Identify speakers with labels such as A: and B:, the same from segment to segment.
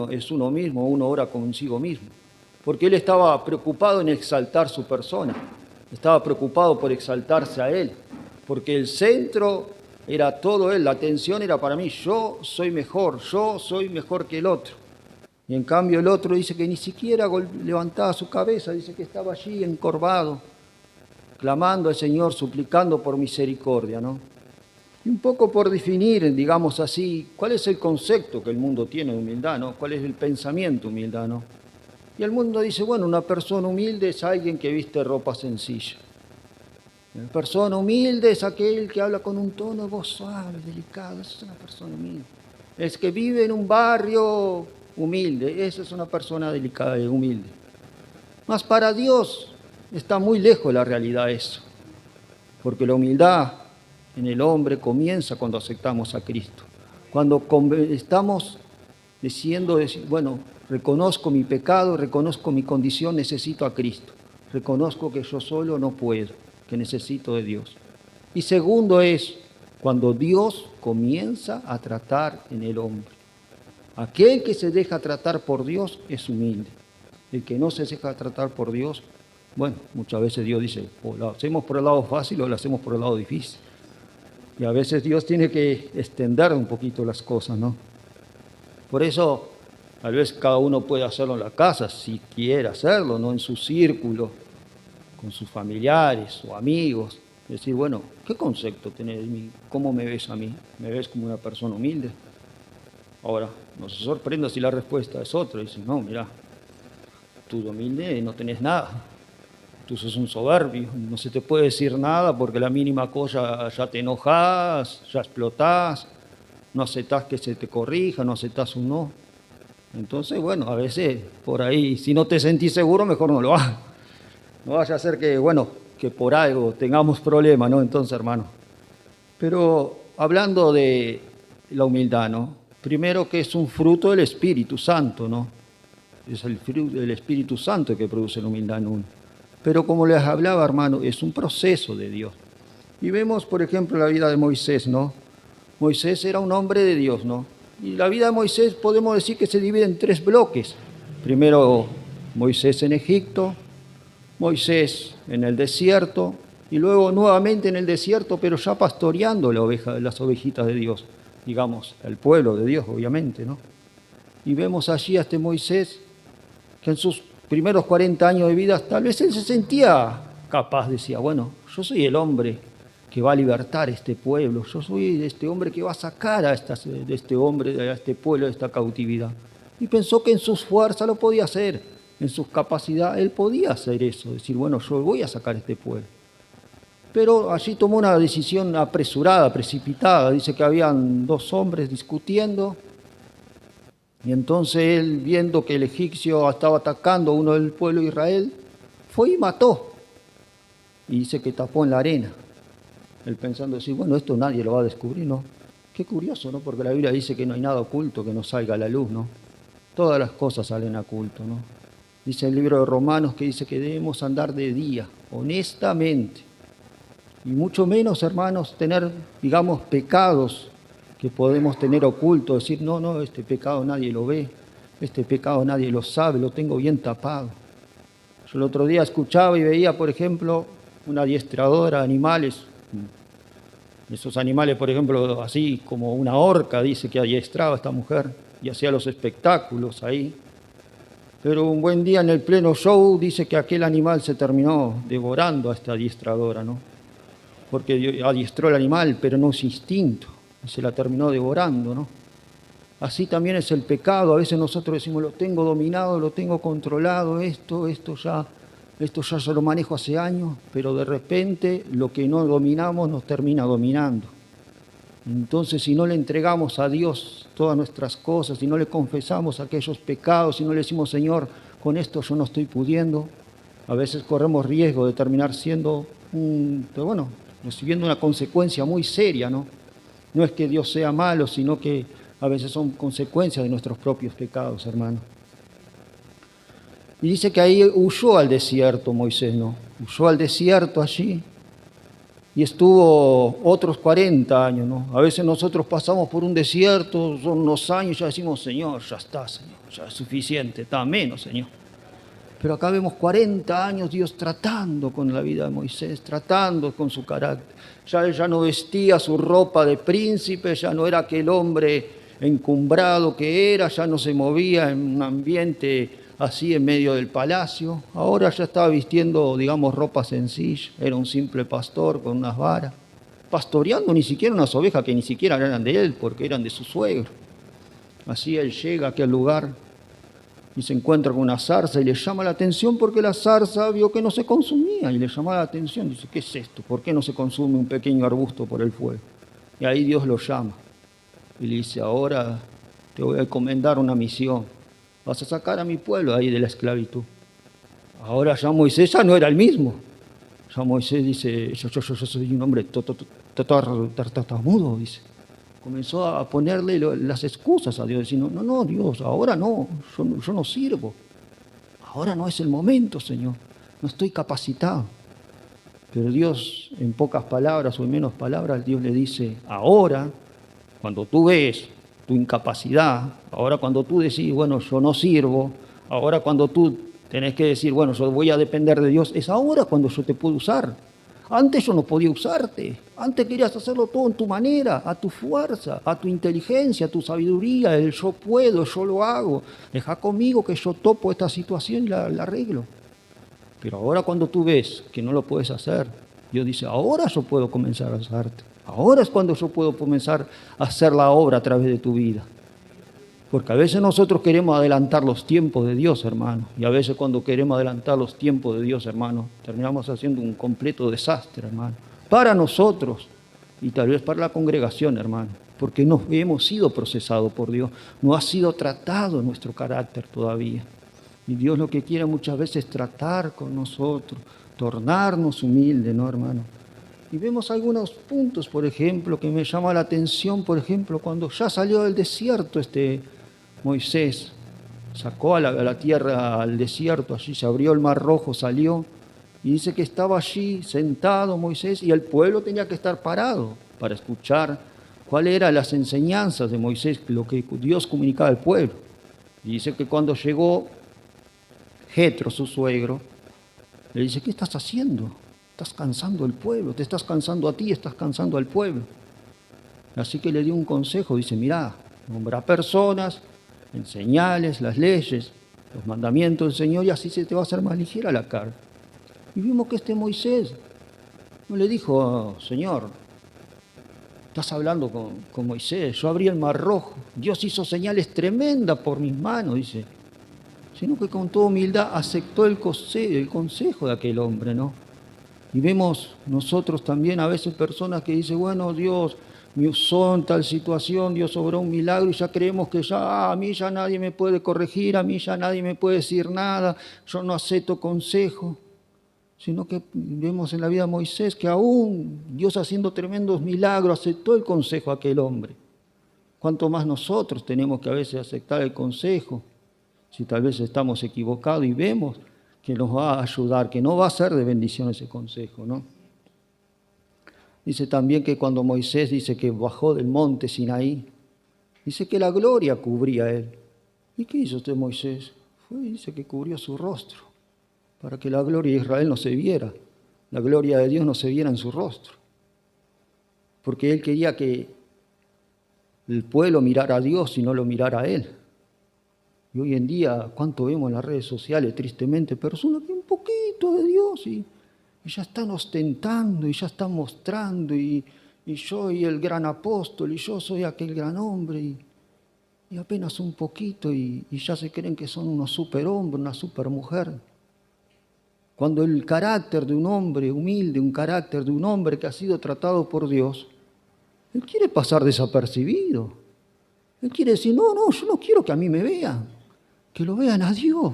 A: es uno mismo, uno ora consigo mismo. Porque él estaba preocupado en exaltar su persona, estaba preocupado por exaltarse a él, porque el centro era todo él, la atención era para mí, yo soy mejor que el otro. Y en cambio el otro dice que ni siquiera levantaba su cabeza, dice que estaba allí encorvado, clamando al Señor, suplicando por misericordia, ¿no? Y un poco por definir, digamos así, cuál es el concepto que el mundo tiene de humildad, ¿no? ¿Cuál es el pensamiento humildad, ¿no? Y el mundo dice, bueno, una persona humilde es alguien que viste ropa sencilla. Una persona humilde es aquel que habla con un tono de voz suave, delicado. Esa es una persona humilde. Es que vive en un barrio humilde. Esa es una persona delicada y humilde. Mas para Dios está muy lejos la realidad eso. Porque la humildad en el hombre comienza cuando aceptamos a Cristo. Cuando estamos diciendo, bueno, reconozco mi pecado, reconozco mi condición, necesito a Cristo. Reconozco que yo solo no puedo, que necesito de Dios. Y segundo es cuando Dios comienza a tratar en el hombre. Aquel que se deja tratar por Dios es humilde. El que no se deja tratar por Dios, bueno, muchas veces Dios dice, o lo hacemos por el lado fácil o lo hacemos por el lado difícil. Y a veces Dios tiene que extender un poquito las cosas, ¿no? Por eso, tal vez cada uno puede hacerlo en la casa, si quiere hacerlo, no en su círculo, con sus familiares o amigos. Decir, bueno, ¿qué concepto tenés de mí? ¿Cómo me ves a mí? ¿Me ves como una persona humilde? Ahora, no se sorprenda si la respuesta es otra. Dice, no, mira, tú de humilde no tenés nada. Tú sos un soberbio, no se te puede decir nada porque la mínima cosa ya te enojas, ya explotás, no aceptás que se te corrija, no aceptás un no. Entonces, bueno, a veces por ahí, si no te sentís seguro, mejor no lo hagas. No vaya a ser que, bueno, que por algo tengamos problemas, ¿no? Entonces, hermano. Pero hablando de la humildad, ¿no? Primero que es un fruto del Espíritu Santo, ¿no? Es el fruto del Espíritu Santo que produce la humildad en uno. Pero como les hablaba, hermano, es un proceso de Dios. Y vemos, por ejemplo, la vida de Moisés, ¿no? Moisés era un hombre de Dios, ¿no? Y la vida de Moisés podemos decir que se divide en 3 bloques. Primero, Moisés en Egipto, Moisés en el desierto, y luego nuevamente en el desierto, pero ya pastoreando las ovejitas de Dios, digamos, el pueblo de Dios, obviamente, ¿no? Y vemos allí a este Moisés que en sus primeros 40 años de vida, tal vez él se sentía capaz, decía, bueno, yo soy el hombre que va a libertar este pueblo, yo soy este hombre que va a sacar a este hombre, a este pueblo de esta cautividad. Y pensó que en sus fuerzas lo podía hacer, en sus capacidades, él podía hacer eso, decir, bueno, yo voy a sacar a este pueblo. Pero allí tomó una decisión apresurada, precipitada, dice que habían 2 hombres discutiendo, y entonces él, viendo que el egipcio estaba atacando a uno del pueblo de Israel, fue y mató. Y dice que tapó en la arena. Él pensando así, bueno, esto nadie lo va a descubrir, ¿no? Qué curioso, ¿no? Porque la Biblia dice que no hay nada oculto que no salga a la luz, ¿no? Todas las cosas salen a oculto, ¿no? Dice el libro de Romanos que dice que debemos andar de día, honestamente. Y mucho menos, hermanos, tener, digamos, pecados que podemos tener ocultos, decir, no, este pecado nadie lo ve, este pecado nadie lo sabe, lo tengo bien tapado. Yo el otro día escuchaba y veía, por ejemplo, una adiestradora de animales, esos animales, por ejemplo, así como una orca, dice que adiestraba a esta mujer y hacía los espectáculos ahí. Pero un buen día en el pleno show dice que aquel animal se terminó devorando a esta adiestradora, ¿no? Porque adiestró el animal, pero no es instinto. Se la terminó devorando, ¿no? Así también es el pecado. A veces nosotros decimos, lo tengo dominado, lo tengo controlado, esto ya lo manejo hace años, pero de repente lo que no dominamos nos termina dominando. Entonces, si no le entregamos a Dios todas nuestras cosas, si no le confesamos aquellos pecados, si no le decimos, Señor, con esto yo no estoy pudiendo, a veces corremos riesgo de terminar siendo recibiendo una consecuencia muy seria, ¿no? No es que Dios sea malo, sino que a veces son consecuencias de nuestros propios pecados, hermano. Y dice que ahí huyó al desierto Moisés, ¿no? Huyó al desierto allí. y estuvo otros 40 años, ¿no? A veces nosotros pasamos por un desierto, son unos años, ya decimos, Señor, ya está, Señor, ya es suficiente, está menos, Señor. Pero acá vemos 40 años Dios tratando con la vida de Moisés, tratando con su carácter. Ya él ya no vestía su ropa de príncipe, ya no era aquel hombre encumbrado que era, ya no se movía en un ambiente así en medio del palacio. Ahora ya estaba vistiendo, digamos, ropa sencilla. Era un simple pastor con unas varas, pastoreando ni siquiera unas ovejas que ni siquiera eran de él, porque eran de su suegro. Así él llega a aquel lugar y se encuentra con una zarza y le llama la atención porque la zarza vio que no se consumía y le llama la atención. Dice, ¿qué es esto? ¿Por qué no se consume un pequeño arbusto por el fuego? Y ahí Dios lo llama y le dice, ahora te voy a encomendar una misión. Vas a sacar a mi pueblo ahí de la esclavitud. Ahora ya Moisés ya no era el mismo. Ya Moisés dice, yo soy un hombre tartamudo, dice. Comenzó a ponerle las excusas a Dios, diciendo, no, Dios, ahora no, yo no sirvo. Ahora no es el momento, Señor, no estoy capacitado. Pero Dios, en pocas palabras o en menos palabras, Dios le dice, ahora, cuando tú ves tu incapacidad, ahora cuando tú decís, bueno, yo no sirvo, ahora cuando tú tenés que decir, bueno, yo voy a depender de Dios, es ahora cuando yo te puedo usar. Antes yo no podía usarte, antes querías hacerlo todo en tu manera, a tu fuerza, a tu inteligencia, a tu sabiduría, el yo puedo, yo lo hago, deja conmigo que yo topo esta situación y la arreglo. Pero ahora cuando tú ves que no lo puedes hacer, Dios dice, ahora yo puedo comenzar a usarte, ahora es cuando yo puedo comenzar a hacer la obra a través de tu vida. Porque a veces nosotros queremos adelantar los tiempos de Dios, hermano. Y a veces cuando queremos adelantar los tiempos de Dios, hermano, terminamos haciendo un completo desastre, hermano. Para nosotros y tal vez para la congregación, hermano. Porque no hemos sido procesados por Dios. No ha sido tratado nuestro carácter todavía. Y Dios lo que quiere muchas veces es tratar con nosotros, tornarnos humildes, ¿no, hermano? Y vemos algunos puntos, por ejemplo, que me llama la atención, por ejemplo, cuando ya salió del desierto Moisés, sacó a la tierra, al desierto, allí se abrió el mar rojo, salió, y dice que estaba allí sentado Moisés y el pueblo tenía que estar parado para escuchar cuáles eran las enseñanzas de Moisés, lo que Dios comunicaba al pueblo. Y dice que cuando llegó Jetro, su suegro, le dice, ¿qué estás haciendo? Estás cansando al pueblo, te estás cansando a ti, estás cansando al pueblo. Así que le dio un consejo, dice, mirá, nombra personas, enseñales las leyes, los mandamientos del Señor y así se te va a hacer más ligera la carga. Y vimos que Moisés no le dijo, oh, Señor, estás hablando con Moisés, yo abrí el mar rojo, Dios hizo señales tremendas por mis manos, dice, sino que con toda humildad aceptó el consejo de aquel hombre, ¿no? Y vemos nosotros también a veces personas que dicen, bueno, Dios me usó en tal situación, Dios obró un milagro y ya creemos que ya, a mí ya nadie me puede corregir, a mí ya nadie me puede decir nada, yo no acepto consejo. Sino que vemos en la vida de Moisés que aún Dios haciendo tremendos milagros aceptó el consejo de aquel hombre. ¿Cuánto más nosotros tenemos que a veces aceptar el consejo? Si tal vez estamos equivocados y vemos que nos va a ayudar, que no va a ser de bendición ese consejo, ¿no? Dice también que cuando Moisés dice que bajó del monte Sinaí, dice que la gloria cubría a él. ¿Y qué hizo Moisés? Dice que cubrió su rostro, para que la gloria de Israel no se viera, la gloria de Dios no se viera en su rostro. Porque él quería que el pueblo mirara a Dios y no lo mirara a él. Y hoy en día, ¿cuánto vemos en las redes sociales, tristemente, personas que un poquito de Dios y ya están ostentando y ya están mostrando y yo soy el gran apóstol y yo soy aquel gran hombre y apenas un poquito y ya se creen que son unos superhombres, una supermujer. Cuando el carácter de un hombre humilde, un carácter de un hombre que ha sido tratado por Dios, él quiere pasar desapercibido. Él quiere decir, no, yo no quiero que a mí me vean, que lo vean a Dios.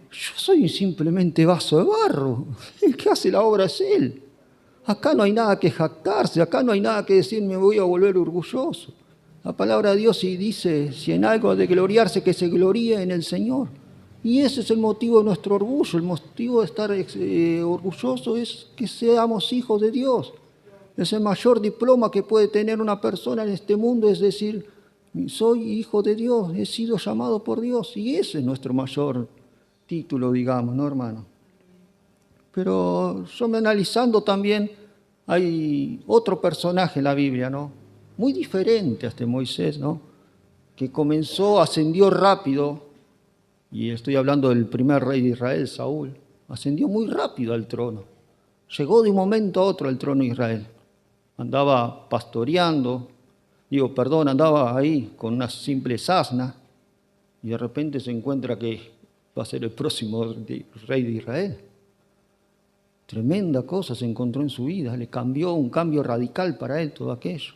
A: Yo soy simplemente vaso de barro. El que hace la obra es Él. Acá no hay nada que jactarse, acá no hay nada que decir me voy a volver orgulloso. La palabra de Dios dice, si en algo ha de gloriarse, que se gloríe en el Señor. Y ese es el motivo de nuestro orgullo. El motivo de estar orgulloso es que seamos hijos de Dios, Es el mayor diploma que puede tener una persona en este mundo, es decir, soy hijo de Dios, he sido llamado por Dios, y ese es nuestro mayor título, digamos, ¿no, hermano? Pero yo me analizando también, hay otro personaje en la Biblia, ¿no? Muy diferente a este Moisés, ¿no? Que comenzó, ascendió rápido, y estoy hablando del primer rey de Israel, Saúl, ascendió muy rápido al trono. Llegó de un momento a otro al trono de Israel. Andaba pastoreando, andaba ahí con una simple asna, y de repente se encuentra que va a ser el próximo rey de Israel. Tremenda cosa se encontró en su vida, le cambió un cambio radical para él todo aquello.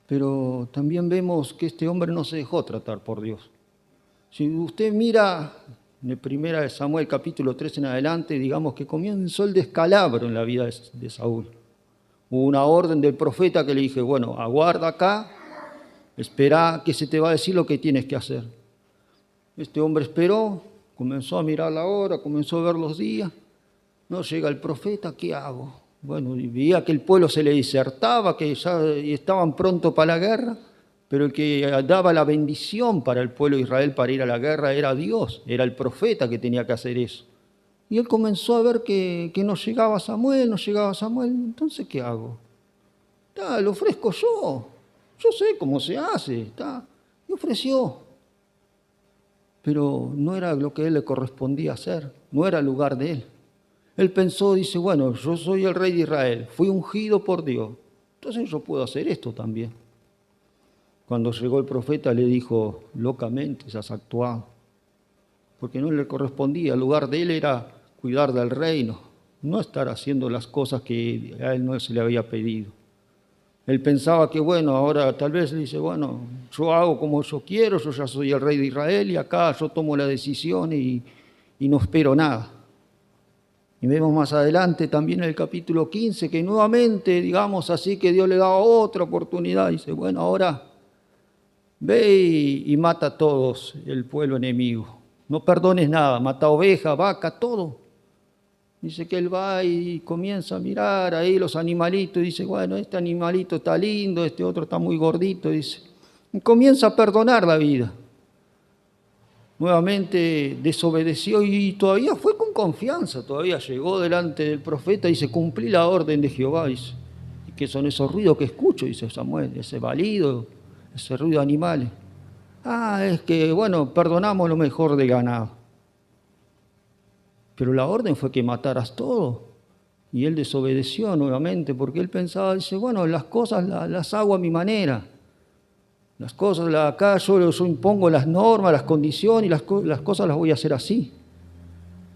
A: Pero también vemos que este hombre no se dejó tratar por Dios. Si usted mira en 1 Samuel capítulo 3 en adelante, digamos que comenzó el descalabro en la vida de Saúl. Hubo una orden del profeta que le dije, bueno, aguarda acá, espera que se te va a decir lo que tienes que hacer. Este hombre esperó, comenzó a mirar la hora, comenzó a ver los días. No llega el profeta, ¿qué hago? Bueno, y veía que el pueblo se le disertaba, que ya estaban prontos para la guerra, pero el que daba la bendición para el pueblo de Israel para ir a la guerra era Dios, era el profeta que tenía que hacer eso. Y él comenzó a ver que no llegaba Samuel, entonces ¿qué hago? Lo ofrezco yo sé cómo se hace, y ofreció. Pero no era lo que a él le correspondía hacer, no era el lugar de él. Él pensó, dice, bueno, yo soy el rey de Israel, fui ungido por Dios, entonces yo puedo hacer esto también. Cuando llegó el profeta le dijo, locamente se has actuado, porque no le correspondía, el lugar de él era cuidar del reino, no estar haciendo las cosas que a él no se le había pedido. Él pensaba que, bueno, ahora tal vez le dice, bueno, yo hago como yo quiero, yo ya soy el rey de Israel y acá yo tomo la decisión y no espero nada. Y vemos más adelante también en el capítulo 15 que nuevamente, digamos así, que Dios le da otra oportunidad. Dice, bueno, ahora ve y mata a todos el pueblo enemigo. No perdones nada, mata oveja, vaca, todo. Dice que él va y comienza a mirar ahí los animalitos y dice, bueno, este animalito está lindo, este otro está muy gordito, dice. Y comienza a perdonar la vida. Nuevamente desobedeció y todavía fue con confianza, todavía llegó delante del profeta y dice, cumplí la orden de Jehová, dice. ¿Y qué son esos ruidos que escucho? Dice Samuel, ese balido, ese ruido de animales. Es que, bueno, perdonamos lo mejor del ganado. Pero la orden fue que mataras todo. Y él desobedeció nuevamente porque él pensaba, dice, bueno, las cosas las hago a mi manera. Las cosas, acá yo impongo las normas, las condiciones y las cosas las voy a hacer así.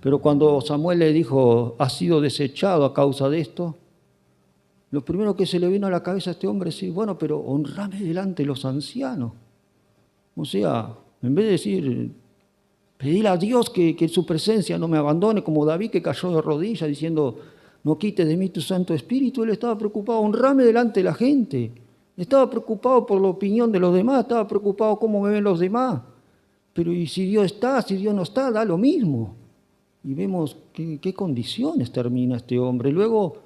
A: Pero cuando Samuel le dijo, has sido desechado a causa de esto, lo primero que se le vino a la cabeza a este hombre es decir, bueno, pero honrame delante de los ancianos. O sea, en vez de decir, pedir a Dios que en su presencia no me abandone, como David que cayó de rodillas diciendo, no quites de mí tu Santo Espíritu, él estaba preocupado, honrame delante de la gente. Estaba preocupado por la opinión de los demás, estaba preocupado cómo me ven los demás. Pero y si Dios está, si Dios no está, da lo mismo. Y vemos qué condiciones termina este hombre. Luego,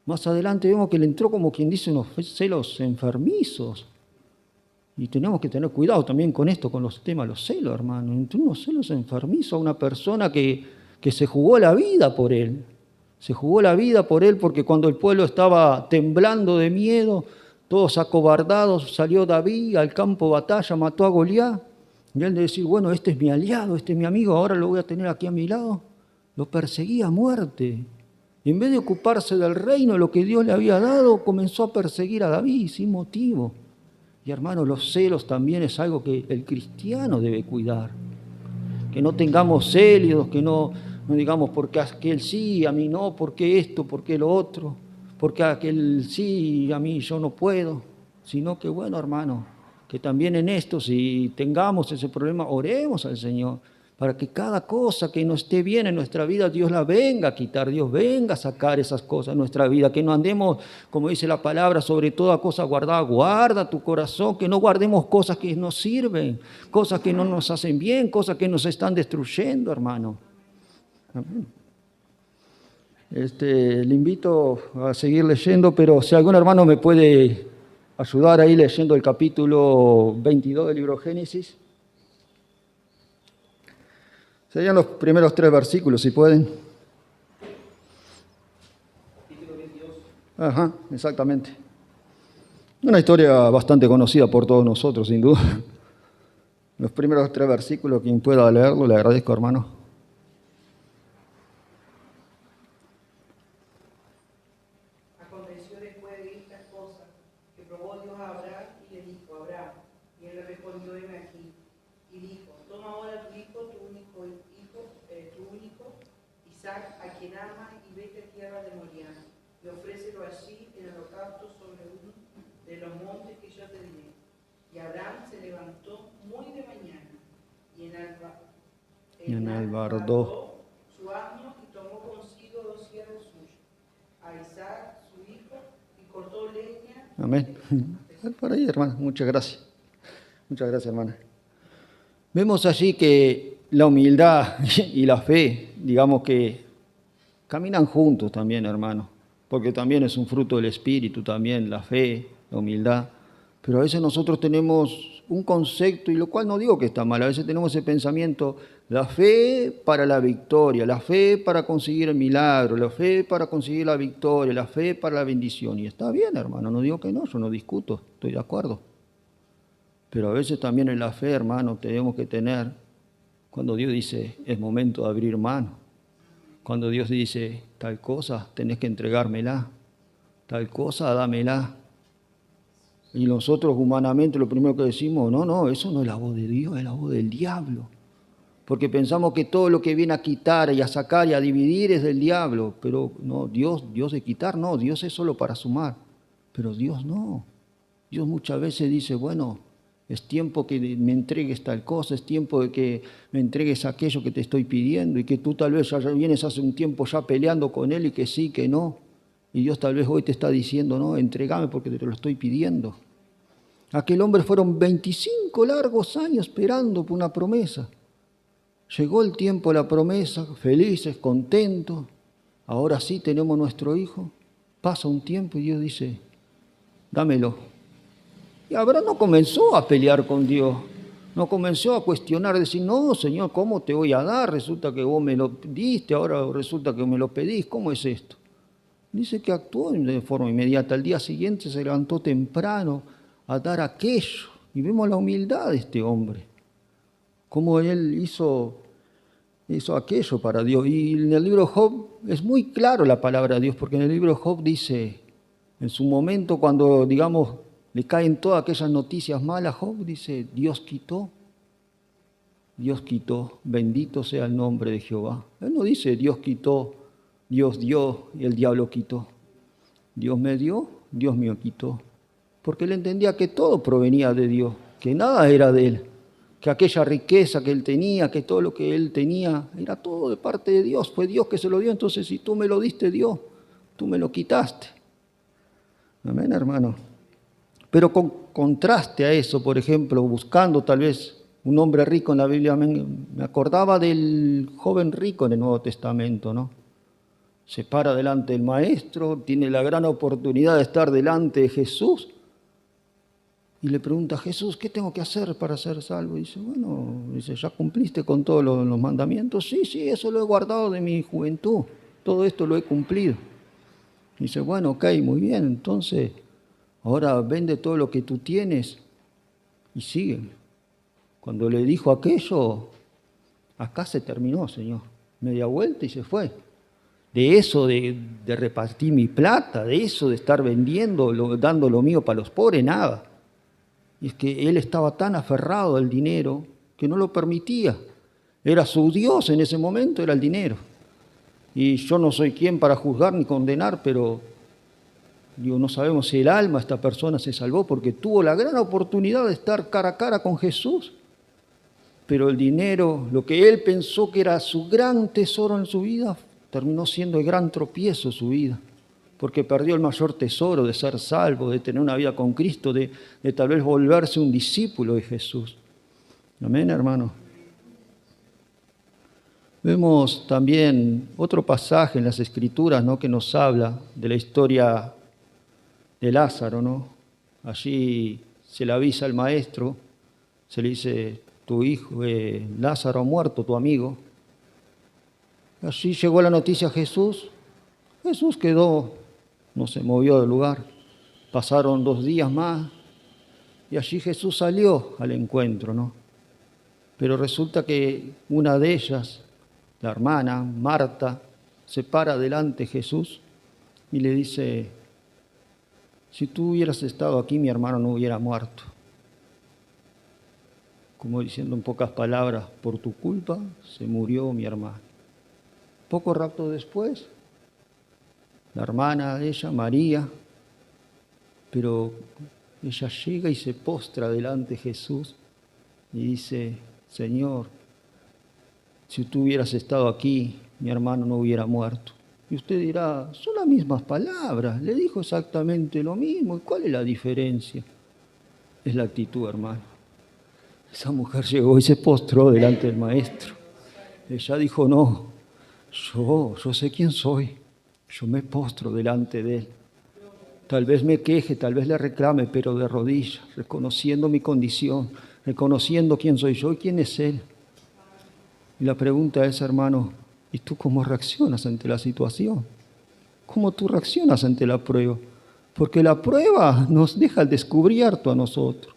A: más adelante vemos que le entró como quien dice unos celos enfermizos. Y tenemos que tener cuidado también con esto, con los temas, los celos, hermano. Entre unos celos enfermizos a una persona que se jugó la vida por él. Se jugó la vida por él porque cuando el pueblo estaba temblando de miedo, todos acobardados, salió David al campo de batalla, mató a Goliat. Y él de decir, bueno, este es mi aliado, este es mi amigo, ahora lo voy a tener aquí a mi lado. Lo perseguía a muerte. Y en vez de ocuparse del reino, lo que Dios le había dado, comenzó a perseguir a David sin motivo. Y hermano, los celos también es algo que el cristiano debe cuidar. Que no tengamos celos, que no digamos, porque aquel sí, a mí no, porque esto, porque lo otro. Porque aquel sí, a mí yo no puedo, sino que bueno, hermano, que también en esto, si tengamos ese problema, oremos al Señor, para que cada cosa que no esté bien en nuestra vida, Dios la venga a quitar, Dios venga a sacar esas cosas en nuestra vida, que no andemos, como dice la palabra, sobre toda cosa guardada, guarda tu corazón, que no guardemos cosas que nos sirven, cosas que no nos hacen bien, cosas que nos están destruyendo, hermano. Amén. Le invito a seguir leyendo, pero si algún hermano me puede ayudar ahí leyendo el capítulo 22 del libro Génesis. Serían los primeros 3 versículos, si pueden. Capítulo 22. Ajá, exactamente. Una historia bastante conocida por todos nosotros, sin duda. Los primeros 3 versículos, quien pueda leerlo, le agradezco, hermano.
B: Aconteció después de estas cosas que probó Dios a Abraham y le dijo: Abraham, y él le respondió: heme aquí. Y dijo: toma ahora tu hijo, tu único Isaac, a quien amas, y vete a tierra de Moriah, y ofrécelo allí en holocausto sobre uno de los montes que yo te diré. Y Abraham se levantó muy de mañana y enalbardó su asno y tomó consigo 2 siervos suyos, a Isaac su hijo, y cortó leña.
A: Amén. Por ahí, hermana, muchas gracias. Muchas gracias, hermana. Vemos allí que la humildad y la fe, digamos que caminan juntos también, hermano, porque también es un fruto del Espíritu, también la fe, la humildad. Pero a veces nosotros tenemos un concepto, y lo cual no digo que está mal, a veces tenemos ese pensamiento: la fe para la victoria, la fe para conseguir el milagro, la fe para conseguir la victoria, la fe para la bendición. Y está bien, hermano, no digo que no, yo no discuto, estoy de acuerdo. Pero a veces también en la fe, hermano, tenemos que tener, cuando Dios dice, es momento de abrir mano. Cuando Dios dice, tal cosa, tenés que entregármela, tal cosa, dámela. Y nosotros humanamente lo primero que decimos: no, eso no es la voz de Dios, es la voz del diablo. Porque pensamos que todo lo que viene a quitar y a sacar y a dividir es del diablo. Pero no, Dios de quitar no, Dios es solo para sumar. Pero Dios no. Dios muchas veces dice: bueno, es tiempo que me entregues tal cosa, es tiempo de que me entregues aquello que te estoy pidiendo, y que tú tal vez ya vienes hace un tiempo ya peleando con Él y que sí, que no. Y Dios tal vez hoy te está diciendo: no, entregame porque te lo estoy pidiendo. Aquel hombre fueron 25 largos años esperando por una promesa. Llegó el tiempo de la promesa, felices, contentos. Ahora sí tenemos nuestro hijo. Pasa un tiempo y Dios dice: dámelo. Y Abraham no comenzó a pelear con Dios. No comenzó a cuestionar, decir: no, Señor, ¿cómo te voy a dar? Resulta que vos me lo diste, ahora resulta que me lo pedís. ¿Cómo es esto? Dice que actuó de forma inmediata. Al día siguiente se levantó temprano a dar aquello. Y vemos la humildad de este hombre. Cómo él hizo aquello para Dios. Y en el libro de Job es muy claro la palabra de Dios, porque en el libro de Job dice, en su momento cuando, digamos, le caen todas aquellas noticias malas, Job dice: Dios quitó, bendito sea el nombre de Jehová. Él no dice: Dios quitó, Dios dio y el diablo quitó. Dios me dio, Dios me quitó. Porque él entendía que todo provenía de Dios, que nada era de él, que aquella riqueza que él tenía, que todo lo que él tenía, era todo de parte de Dios. Fue Dios que se lo dio. Entonces, si tú me lo diste, Dios, tú me lo quitaste. Amén, hermano. Pero con contraste a eso, por ejemplo, buscando tal vez un hombre rico en la Biblia, me acordaba del joven rico en el Nuevo Testamento, ¿no? Se para delante del Maestro, tiene la gran oportunidad de estar delante de Jesús y le pregunta a Jesús: ¿qué tengo que hacer para ser salvo? Y dice: bueno, ¿ya cumpliste con todos los mandamientos? Sí, eso lo he guardado de mi juventud, todo esto lo he cumplido. Y dice: bueno, ok, muy bien, entonces ahora vende todo lo que tú tienes y sígueme. Cuando le dijo aquello, acá se terminó, Señor. Media vuelta y se fue. De eso de repartir mi plata, de eso de estar vendiendo, dando lo mío para los pobres, nada. Y es que él estaba tan aferrado al dinero que no lo permitía. Era su Dios en ese momento, era el dinero. Y yo no soy quien para juzgar ni condenar, pero no sabemos si el alma de esta persona se salvó porque tuvo la gran oportunidad de estar cara a cara con Jesús. Pero el dinero, lo que él pensó que era su gran tesoro en su vida, terminó siendo el gran tropiezo de su vida, porque perdió el mayor tesoro de ser salvo, de tener una vida con Cristo, de tal vez volverse un discípulo de Jesús. Amén, hermano. Vemos también otro pasaje en las Escrituras, ¿no?, que nos habla de la historia de Lázaro, ¿no? Allí se le avisa al maestro, se le dice, tu hijo Lázaro ha muerto, tu amigo. Allí llegó la noticia a Jesús. Jesús quedó, no se movió del lugar. Pasaron 2 días más y allí Jesús salió al encuentro, ¿no? Pero resulta que una de ellas, la hermana Marta, se para delante de Jesús y le dice, si tú hubieras estado aquí, mi hermano no hubiera muerto. Como diciendo en pocas palabras, por tu culpa se murió mi hermano. Poco rato después, la hermana de ella, María, pero ella llega y se postra delante de Jesús y dice, Señor, si tú hubieras estado aquí, mi hermano no hubiera muerto. Y usted dirá, son las mismas palabras, le dijo exactamente lo mismo. ¿Y cuál es la diferencia? Es la actitud, hermano. Esa mujer llegó y se postró delante del maestro. Ella dijo, no, yo sé quién soy, yo me postro delante de él. Tal vez me queje, tal vez le reclame, pero de rodillas, reconociendo mi condición, reconociendo quién soy yo y quién es él. Y la pregunta es, hermano, ¿y tú cómo reaccionas ante la situación? ¿Cómo tú reaccionas ante la prueba? Porque la prueba nos deja el descubierto a nosotros.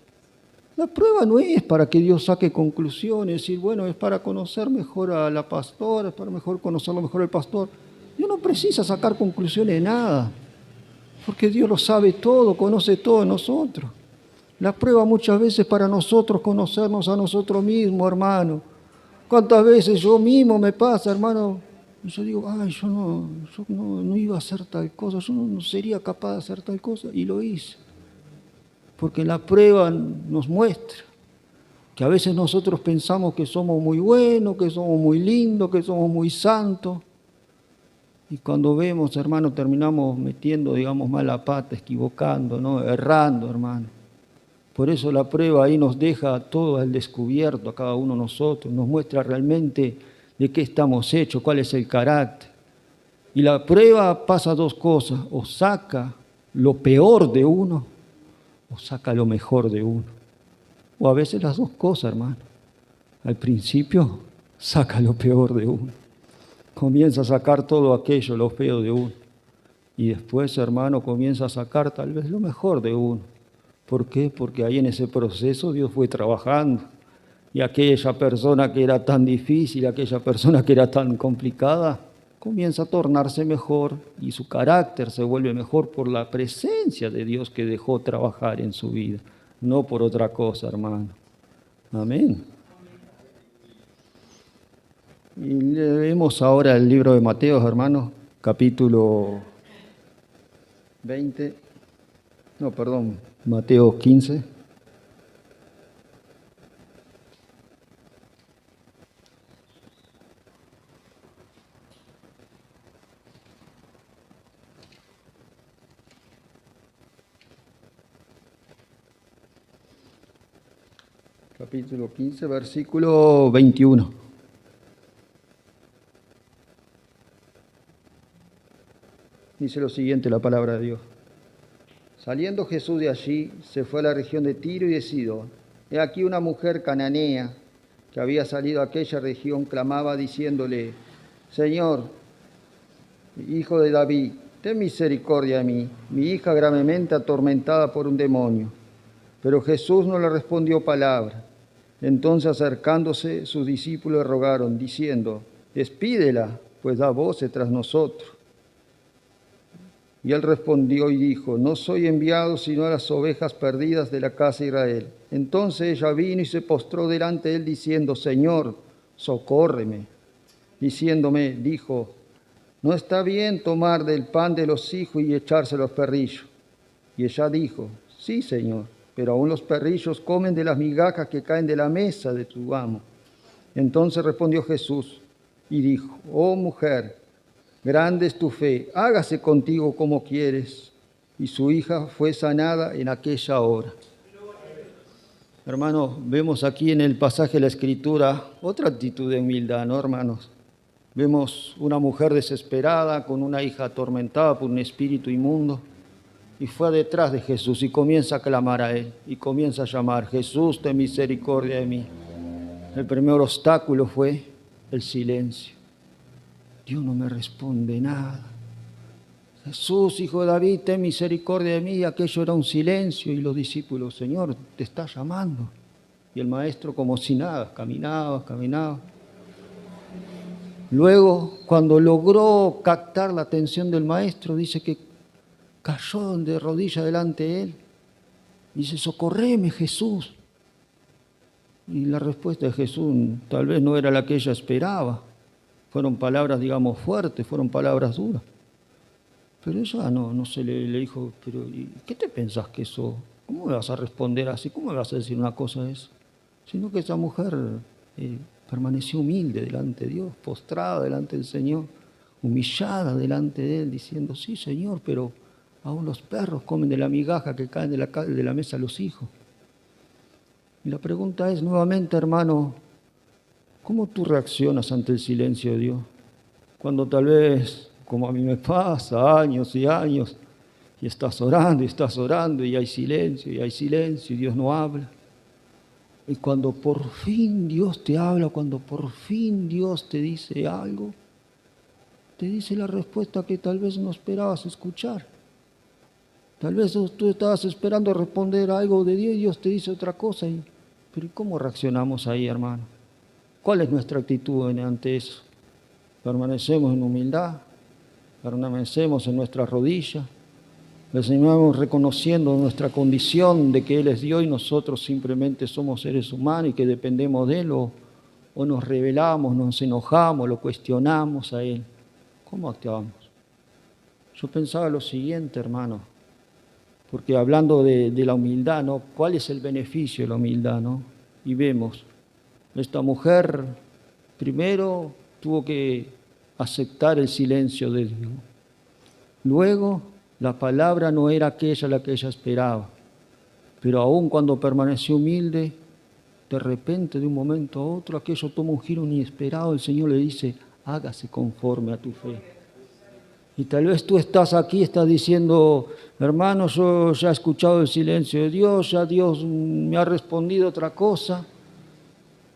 A: La prueba no es para que Dios saque conclusiones, decir, bueno, es para conocer mejor a la pastora, es para conocerlo mejor al pastor. Dios no precisa sacar conclusiones de nada, porque Dios lo sabe todo, conoce todo en nosotros. La prueba muchas veces para nosotros conocernos a nosotros mismos, hermano. ¿Cuántas veces yo mismo me pasa, hermano? Yo digo, ay, yo no iba a hacer tal cosa, yo no sería capaz de hacer tal cosa, y lo hice. Porque la prueba nos muestra que a veces nosotros pensamos que somos muy buenos, que somos muy lindos, que somos muy santos. Y cuando vemos, hermano, terminamos metiendo, digamos, mal la pata, equivocando, ¿no? Errando, hermano. Por eso la prueba ahí nos deja todo al descubierto a cada uno de nosotros, nos muestra realmente de qué estamos hechos, cuál es el carácter. Y la prueba pasa 2 cosas, o saca lo peor de uno, o saca lo mejor de uno. O a veces las 2 cosas, hermano. Al principio saca lo peor de uno. Comienza a sacar todo aquello, lo feo de uno. Y después, hermano, comienza a sacar tal vez lo mejor de uno. ¿Por qué? Porque ahí en ese proceso Dios fue trabajando. Y aquella persona que era tan difícil, aquella persona que era tan complicada, comienza a tornarse mejor y su carácter se vuelve mejor por la presencia de Dios que dejó trabajar en su vida, no por otra cosa, hermano. Amén. Y leemos ahora el libro de Mateo, hermanos, capítulo 20, Mateo 15. Capítulo 15, versículo 21. Dice lo siguiente la palabra de Dios. Saliendo Jesús de allí, se fue a la región de Tiro y de Sidón. He aquí una mujer cananea que había salido a aquella región, clamaba diciéndole, Señor, hijo de David, ten misericordia de mí, mi hija gravemente atormentada por un demonio. Pero Jesús no le respondió palabra. Entonces acercándose, sus discípulos le rogaron, diciendo, despídela, pues da voces tras nosotros. Y él respondió y dijo, no soy enviado sino a las ovejas perdidas de la casa de Israel. Entonces ella vino y se postró delante de él diciendo, Señor, socórreme. Diciéndome, dijo, no está bien tomar del pan de los hijos y echárselo a los perrillos. Y ella dijo, sí, Señor, pero aún los perrillos comen de las migajas que caen de la mesa de tu amo. Entonces respondió Jesús y dijo, oh mujer, grande es tu fe, hágase contigo como quieres. Y su hija fue sanada en aquella hora. Hermanos, vemos aquí en el pasaje de la Escritura otra actitud de humildad, ¿no, hermanos? Vemos una mujer desesperada con una hija atormentada por un espíritu inmundo y fue detrás de Jesús y comienza a clamar a Él y comienza a llamar: Jesús, ten misericordia de mí. El primer obstáculo fue el silencio. Dios no me responde nada. Jesús, hijo de David, ten misericordia de mí. Y aquello era un silencio y los discípulos: Señor, te está llamando. Y el maestro como si nada, caminaba. Luego, cuando logró captar la atención del maestro, dice que cayó de rodillas delante de él. Dice: socorreme, Jesús. Y la respuesta de Jesús tal vez no era la que ella esperaba. Fueron palabras, digamos, fuertes, fueron palabras duras. Pero ella no se le dijo: pero ¿qué te pensás que eso? ¿Cómo me vas a responder así? ¿Cómo me vas a decir una cosa de eso? Sino que esa mujer permaneció humilde delante de Dios, postrada delante del Señor, humillada delante de Él, diciendo: sí, Señor, pero aún los perros comen de la migaja que caen de la mesa de los hijos. Y la pregunta es nuevamente, hermano, ¿cómo tú reaccionas ante el silencio de Dios? Cuando tal vez, como a mí me pasa, años y años, y estás orando y hay silencio y Dios no habla. Y cuando por fin Dios te habla, cuando por fin Dios te dice algo, te dice la respuesta que tal vez no esperabas escuchar. Tal vez tú estabas esperando responder algo de Dios y Dios te dice otra cosa. Pero ¿cómo reaccionamos ahí, hermano? ¿Cuál es nuestra actitud ante eso? ¿Permanecemos en humildad? ¿Permanecemos en nuestras rodillas? Le seguimos reconociendo nuestra condición de que Él es Dios y nosotros simplemente somos seres humanos y que dependemos de Él, o nos rebelamos, nos enojamos, lo cuestionamos a Él? ¿Cómo actuamos? Yo pensaba lo siguiente, hermano, porque hablando de la humildad, ¿no? ¿Cuál es el beneficio de la humildad, no? Y vemos, esta mujer primero tuvo que aceptar el silencio de Dios. Luego, la palabra no era aquella la que ella esperaba, pero aun cuando permaneció humilde, de repente, de un momento a otro, aquello toma un giro inesperado. El Señor le dice: hágase conforme a tu fe. Y tal vez tú estás aquí, estás diciendo: hermano, yo ya he escuchado el silencio de Dios, ya Dios me ha respondido otra cosa,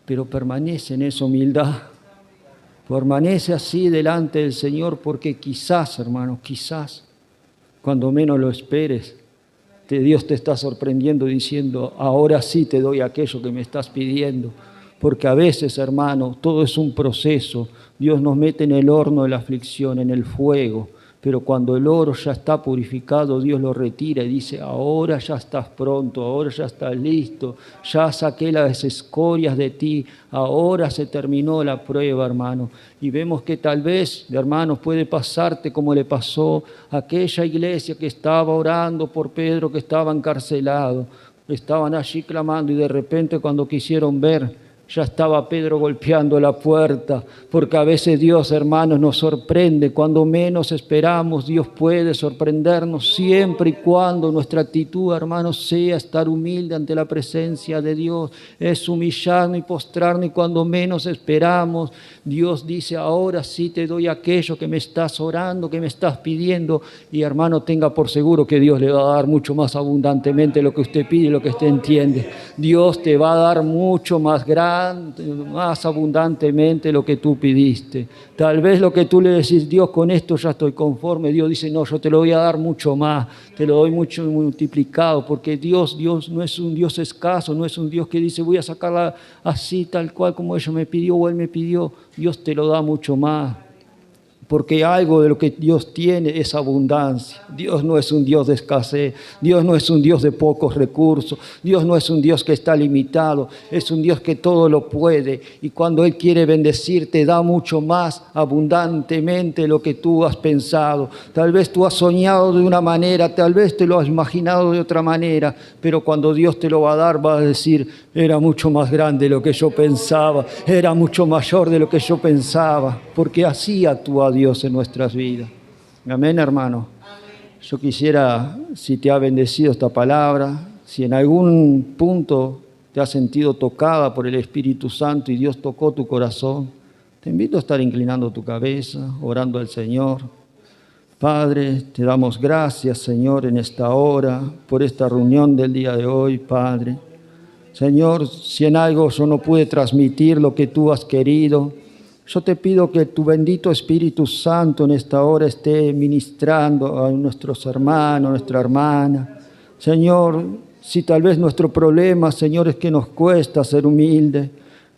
A: pero permanece en esa humildad. Permanece así delante del Señor, porque quizás, hermano, quizás, cuando menos lo esperes, Dios te está sorprendiendo diciendo: ahora sí te doy aquello que me estás pidiendo. Porque a veces, hermano, todo es un proceso. Dios nos mete en el horno de la aflicción, en el fuego. Pero cuando el oro ya está purificado, Dios lo retira y dice: ahora ya estás pronto, ahora ya estás listo, ya saqué las escorias de ti, ahora se terminó la prueba, hermano. Y vemos que tal vez, hermanos, puede pasarte como le pasó a aquella iglesia que estaba orando por Pedro, que estaba encarcelado. Estaban allí clamando y de repente, cuando quisieron ver, ya estaba Pedro golpeando la puerta, porque a veces Dios, hermanos, nos sorprende. Cuando menos esperamos, Dios puede sorprendernos, siempre y cuando nuestra actitud, hermanos, sea estar humilde ante la presencia de Dios. Es humillarnos y postrarnos, y cuando menos esperamos, Dios dice: ahora sí te doy aquello que me estás orando, que me estás pidiendo. Y, hermano, tenga por seguro que Dios le va a dar mucho más abundantemente lo que usted pide y lo que usted entiende. Dios te va a dar mucho más grande, más abundantemente lo que tú pidiste. Tal vez lo que tú le decís: Dios, con esto ya estoy conforme. Dios dice: no, yo te lo voy a dar mucho más, te lo doy mucho multiplicado, porque Dios no es un Dios escaso, no es un Dios que dice: voy a sacarla así, tal cual como ella me pidió o Él me pidió. Dios te lo da mucho más. Porque algo de lo que Dios tiene es abundancia. Dios no es un Dios de escasez. Dios no es un Dios de pocos recursos. Dios no es un Dios que está limitado. Es un Dios que todo lo puede. Y cuando Él quiere bendecirte, da mucho más abundantemente lo que tú has pensado. Tal vez tú has soñado de una manera, tal vez te lo has imaginado de otra manera, pero cuando Dios te lo va a dar, va a decir: era mucho más grande de lo que yo pensaba, era mucho mayor de lo que yo pensaba, porque así actúa Dios en nuestras vidas. Amén, hermano. Yo quisiera, si te ha bendecido esta palabra, si en algún punto te has sentido tocada por el Espíritu Santo y Dios tocó tu corazón, Te invito a estar inclinando tu cabeza, orando al Señor. Padre, te damos gracias, Señor, en esta hora, por esta reunión del día de hoy, Padre. Señor, si en algo yo no pude transmitir lo que tú has querido, yo te pido que tu bendito Espíritu Santo en esta hora esté ministrando a nuestros hermanos, a nuestra hermana. Señor, si tal vez nuestro problema, Señor, es que nos cuesta ser humildes,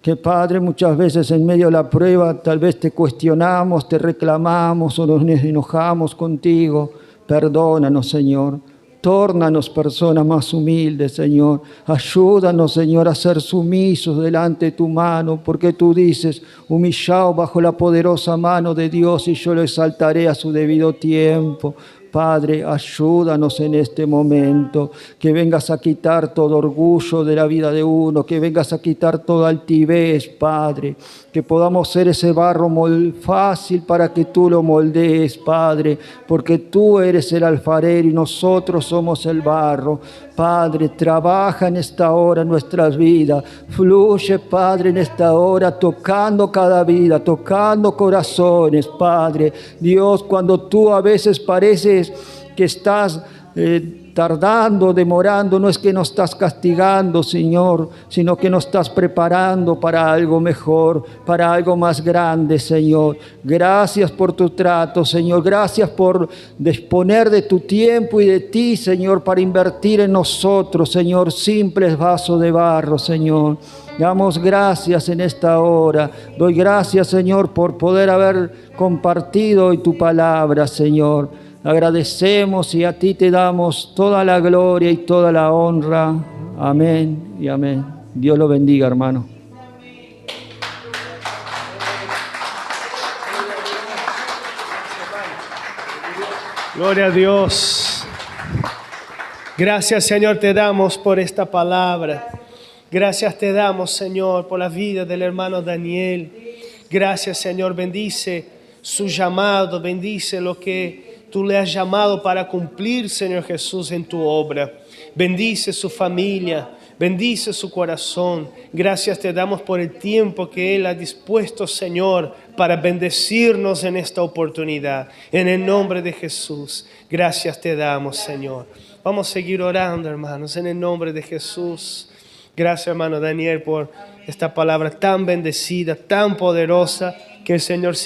A: que Padre, muchas veces en medio de la prueba tal vez te cuestionamos, te reclamamos o nos enojamos contigo. Perdónanos, Señor. Tórnanos personas más humildes, Señor. Ayúdanos, Señor, a ser sumisos delante de tu mano, porque tú dices, humillaos bajo la poderosa mano de Dios y yo lo exaltaré a su debido tiempo. Padre, ayúdanos en este momento, que vengas a quitar todo orgullo de la vida de uno, que vengas a quitar toda altivez, Padre, que podamos ser ese barro fácil para que tú lo moldees, Padre, porque tú eres el alfarero y nosotros somos el barro. Padre, trabaja en esta hora en nuestras vidas, fluye, Padre, en esta hora, tocando cada vida, tocando corazones, Padre. Dios, cuando tú a veces pareces que estás tardando, demorando, no es que nos estás castigando, Señor, sino que nos estás preparando para algo mejor, para algo más grande, Señor. Gracias por tu trato, Señor. Gracias por disponer de tu tiempo y de ti, Señor, para invertir en nosotros, Señor, simples vasos de barro, Señor. Damos gracias en esta hora. Doy gracias, Señor, por poder haber compartido hoy tu palabra, Señor. Agradecemos y a ti te damos toda la gloria y toda la honra. Amén y amén. Dios lo bendiga, hermano.
C: Gloria a Dios. Gracias, Señor, te damos por esta palabra. Gracias te damos, Señor, por la vida del hermano Daniel. Gracias, Señor, bendice su llamado, bendice lo que tú le has llamado para cumplir, Señor Jesús, en tu obra. Bendice su familia, bendice su corazón. Gracias te damos por el tiempo que Él ha dispuesto, Señor, para bendecirnos en esta oportunidad. En el nombre de Jesús, gracias te damos, Señor. Vamos a seguir orando, hermanos, en el nombre de Jesús. Gracias, hermano Daniel, por esta palabra tan bendecida, tan poderosa, que el Señor siga